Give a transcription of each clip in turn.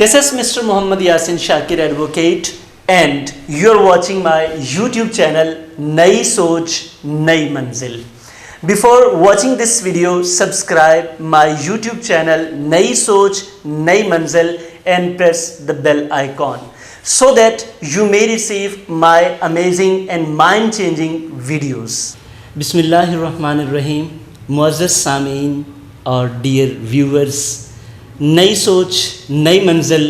This is Mr. Muhammad Yasin Shakir Advocate and you're watching my YouTube channel Nai Soch Nai Manzil. Before watching this video, subscribe my YouTube channel Nai Soch Nai Manzil and press the bell icon so that you may receive my amazing and mind-changing videos. Bismillahirrahmanirrahim. Muazzaz Samin और dear viewers, नई सोच नई मंजिल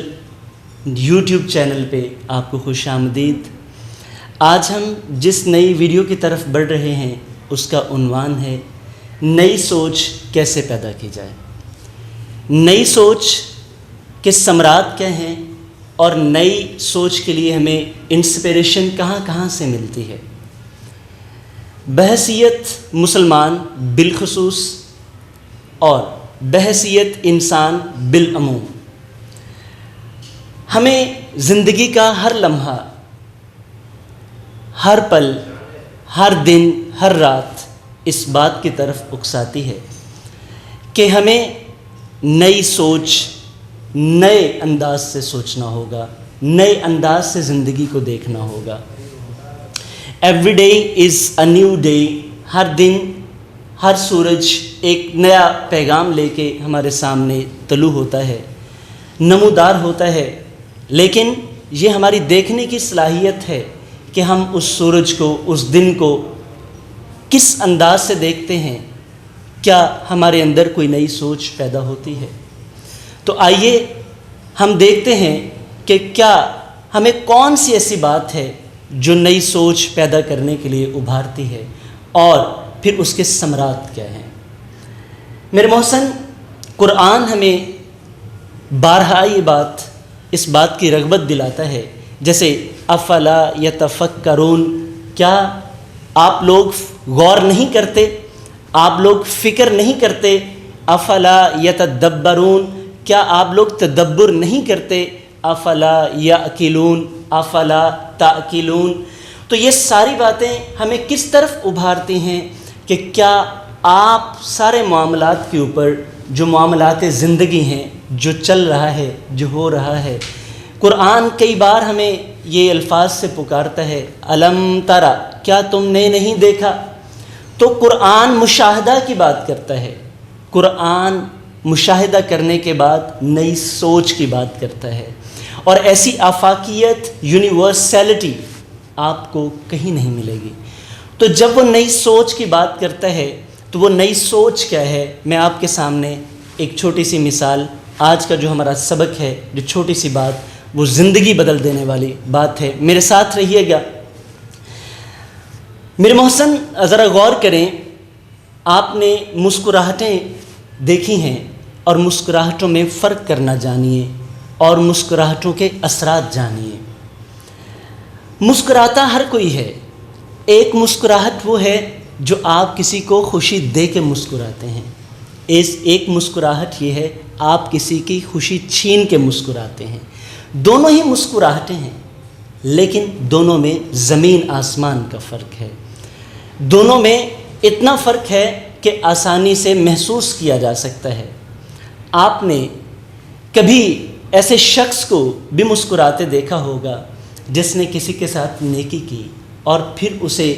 YouTube channel पे आपको खुश आमदीद। आज हम जिस नई वीडियो की तरफ बढ़ रहे हैं उसका उन्वान है नई सोच कैसे पैदा की जाए। नई सोच के सम्राट क्या हैं और नई सोच के लिए हमें इंस्पिरेशन कहाँ से मिलती है। बहसीयत मुसलमान बिलखुसूस और बहसीयत इंसान बिलअमूम हमें ज़िंदगी का हर लम्हा, हर पल, हर दिन, हर रात इस बात की तरफ उकसाती है कि हमें नई सोच, नए अंदाज से सोचना होगा, नए अंदाज से ज़िंदगी को देखना होगा। Every day is a new day. हर दिन, हर सूरज एक नया पैगाम लेके हमारे सामने तलू होता है, नमूदार होता है, लेकिन ये हमारी देखने की सलाहियत है कि हम उस सूरज को, उस दिन को किस अंदाज से देखते हैं। क्या हमारे अंदर कोई नई सोच पैदा होती है? तो आइए हम देखते हैं कि क्या हमें कौन सी ऐसी बात है जो नई सोच पैदा करने के लिए उभारती है और फिर उसके सम्राट क्या हैं। मेरे मोहसन, कुरान हमें बारहा ये बात, इस बात की रग़बत दिलाता है, जैसे अफ़ला यतफ़क्करून, क्या आप लोग गौर नहीं करते, आप लोग फ़िक्र नहीं करते। अफ़ला यतदब्बरून, क्या आप लोग तदब्बुर नहीं करते। अफ़ला याकिलून, अफ़ला ताकिलून। तो ये सारी बातें हमें किस तरफ उभारती हैं कि क्या आप सारे मामलात के ऊपर, जो मामलात ज़िंदगी हैं, जो चल रहा है, जो हो रहा है, कुरान कई बार हमें ये अल्फाज से पुकारता है, अलम तरा, क्या तुमने नहीं देखा। तो कुरान मुशाहदा की बात करता है। कुरान मुशाहिदा करने के बाद नई सोच की बात करता है और ऐसी आफाकियत, यूनिवर्सैलिटी आपको कहीं नहीं मिलेगी। तो जब वो नई सोच की बात करता है तो वो नई सोच क्या है, मैं आपके सामने एक छोटी सी मिसाल, आज का जो हमारा सबक है, जो छोटी सी बात, वो ज़िंदगी बदल देने वाली बात है। मेरे साथ रहिएगा। मेरे मोहसन, ज़रा गौर करें, आपने मुस्कुराहटें देखी हैं और मुस्कुराहटों में फ़र्क करना जानिए और मुस्कुराहटों के असरात जानिए। मुस्कुराता हर कोई है। एक मुस्कुराहट वो है जो आप किसी को खुशी दे के मुस्कुराते हैं। एक मुस्कुराहट ये है आप किसी की खुशी छीन के मुस्कुराते हैं। दोनों ही मुस्कुराहटें हैं, लेकिन दोनों में ज़मीन आसमान का फ़र्क है। दोनों में इतना फ़र्क है कि आसानी से महसूस किया जा सकता है। आपने कभी ऐसे शख्स को भी मुस्कुराते देखा होगा जिसने किसी के साथ नेकी की और फिर उसे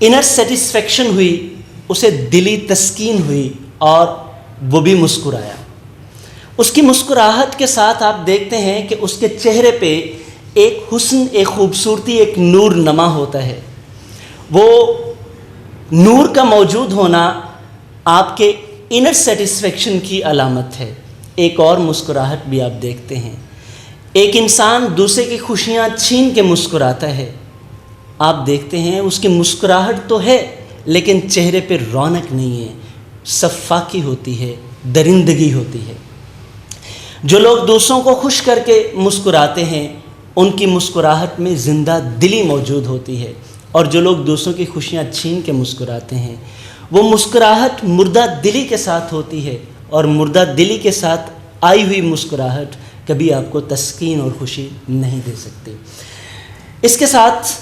इनर सेटिस्फेक्शन हुई, उसे दिली तस्कीन हुई और वो भी मुस्कुराया। उसकी मुस्कुराहट के साथ आप देखते हैं कि उसके चेहरे पे एक हुस्न, एक ख़ूबसूरती, एक नूर नमा होता है। वो नूर का मौजूद होना आपके इनर सेटिस्फेक्शन की अलामत है। एक और मुस्कुराहट भी आप देखते हैं, एक इंसान दूसरे की खुशियाँ छीन के मुस्कुराता है। आप देखते हैं उसकी मुस्कुराहट तो है लेकिन चेहरे पे रौनक नहीं है, सफ़ाकी होती है, दरिंदगी होती है। जो लोग दूसरों को खुश करके मुस्कुराते हैं उनकी मुस्कुराहट में ज़िंदा दिली मौजूद होती है, और जो लोग दूसरों की खुशियाँ छीन के मुस्कुराते हैं वो मुस्कुराहट मुर्दा दिली के साथ होती है, और मुर्दा दिली के साथ आई हुई मुस्कुराहट कभी आपको तस्कीन और खुशी नहीं दे सकती। इसके साथ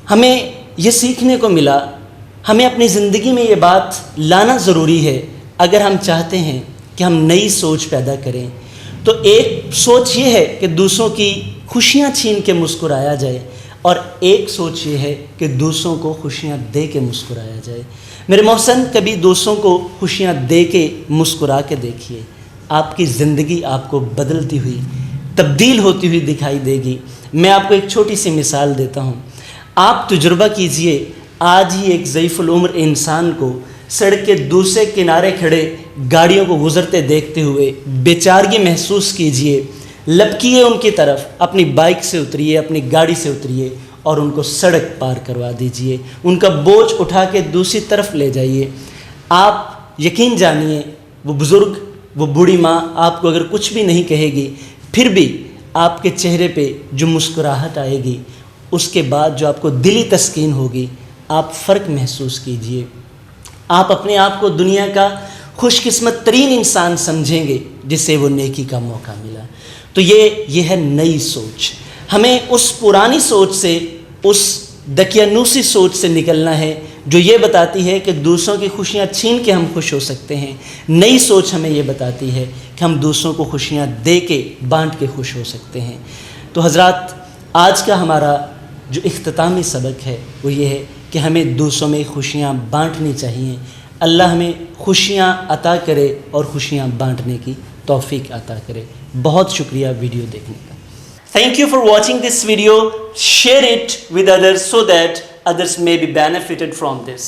हमें ये सीखने को मिला, हमें अपनी ज़िंदगी में ये बात लाना ज़रूरी है अगर हम चाहते हैं कि हम नई सोच पैदा करें, تو ایک سوچ یہ ہے کہ دوسروں کی خوشیاں چھین کے مسکرایا جائے، اور ایک سوچ یہ ہے کہ دوسروں کو خوشیاں دے کے مسکرایا جائے۔ میرے محسن، کبھی دوسروں کو خوشیاں دے کے مسکرا کے دیکھیے، آپ کی زندگی آپ کو بدلتی ہوئی، تبدیل ہوتی ہوئی دکھائی دے گی۔ میں آپ کو ایک چھوٹی سی مثال دیتا ہوں۔ آپ تجربہ کیجئے، آج ہی ایک ضعیف العمر انسان کو سڑک کے دوسرے کنارے کھڑے گاڑیوں کو گزرتے دیکھتے ہوئے بیچارگی محسوس کیجئے، لپکیے ان کی طرف، اپنی بائک سے اتریے، اپنی گاڑی سے اتریے اور ان کو سڑک پار کروا دیجئے، ان کا بوجھ اٹھا کے دوسری طرف لے جائیے۔ آپ یقین جانیے، وہ بزرگ، وہ بوڑھی ماں آپ کو اگر کچھ بھی نہیں کہے گی، پھر بھی آپ کے چہرے پہ جو مسکراہٹ آئے گی، اس کے بعد جو آپ کو دلی تسکین ہوگی، آپ فرق محسوس کیجئے۔ آپ اپنے آپ کو دنیا کا خوش قسمت ترین انسان سمجھیں گے جسے وہ نیکی کا موقع ملا۔ تو یہ ہے نئی سوچ۔ ہمیں اس پرانی سوچ سے، اس دقیانوسی سوچ سے نکلنا ہے جو یہ بتاتی ہے کہ دوسروں کی خوشیاں چھین کے ہم خوش ہو سکتے ہیں۔ نئی سوچ ہمیں یہ بتاتی ہے کہ ہم دوسروں کو خوشیاں دے کے، بانٹ کے خوش ہو سکتے ہیں۔ تو حضرات، آج کا ہمارا جو اختتامی سبق ہے وہ یہ ہے کہ ہمیں دوسروں میں خوشیاں بانٹنی چاہیے۔ اللہ ہمیں خوشیاں عطا کرے اور خوشیاں بانٹنے کی توفیق عطا کرے۔ بہت شکریہ ویڈیو دیکھنے کا۔ Thank you for watching this video. Share it with others so that others may be benefited from this.